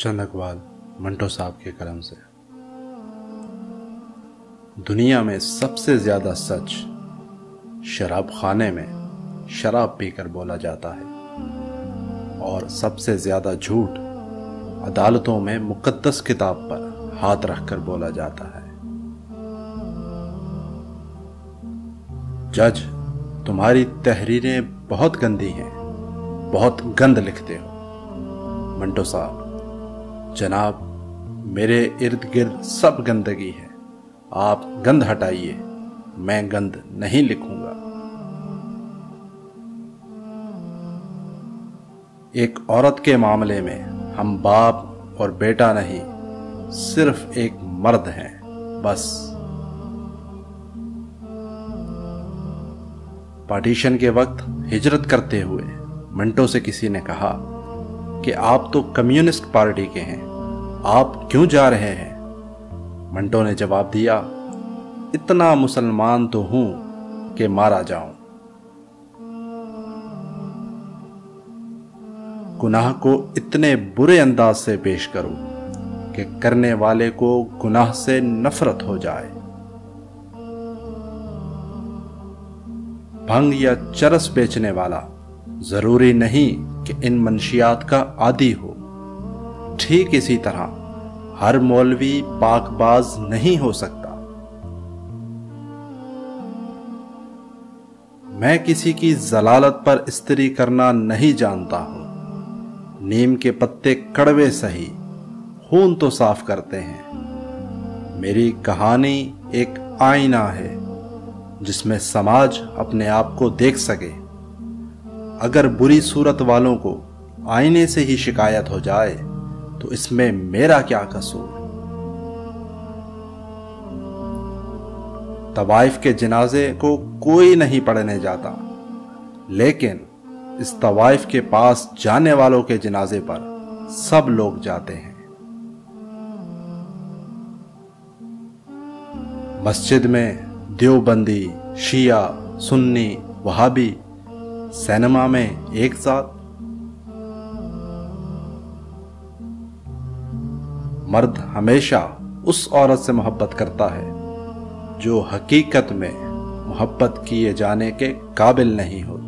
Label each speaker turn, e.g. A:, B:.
A: चंद अकबाल मंटो साहब के कलम से। दुनिया में सबसे ज्यादा सच शराब खाने में शराब पीकर बोला जाता है और सबसे ज्यादा झूठ अदालतों में मुकद्दस किताब पर हाथ रखकर बोला जाता है। जज, तुम्हारी तहरीरें बहुत गंदी हैं, बहुत गंद लिखते हो। मंटो साहब, जनाब, मेरे इर्द गिर्द सब गंदगी है, आप गंद हटाइए, मैं गंद नहीं लिखूंगा। एक औरत के मामले में हम बाप और बेटा नहीं, सिर्फ एक मर्द हैं, बस। पार्टीशन के वक्त हिजरत करते हुए मंटो से किसी ने कहा कि आप तो कम्युनिस्ट पार्टी के हैं, आप क्यों जा रहे हैं? मंटो ने जवाब दिया, इतना मुसलमान तो हूं कि मारा जाऊं। गुनाह को इतने बुरे अंदाज से पेश करूं कि करने वाले को गुनाह से नफरत हो जाए। भंग या चरस बेचने वाला जरूरी नहीं कि इन मंशियात का आदी हो। ठीक इसी तरह हर मौलवी पाकबाज नहीं हो सकता। मैं किसी की जलालत पर इस्त्री करना नहीं जानता हूं। नीम के पत्ते कड़वे सही, खून तो साफ करते हैं। मेरी कहानी एक आईना है जिसमें समाज अपने आप को देख सके। अगर बुरी सूरत वालों को आईने से ही शिकायत हो जाए तो इसमें मेरा क्या कसूर? तवाइफ के जनाजे को कोई नहीं पढ़ने जाता, लेकिन इस तवाइफ के पास जाने वालों के जनाजे पर सब लोग जाते हैं। मस्जिद में देवबंदी, शिया, सुन्नी, वहाबी, सिनेमा में एक साथ। मर्द हमेशा उस औरत से मोहब्बत करता है जो हकीकत में मोहब्बत किए जाने के काबिल नहीं होती।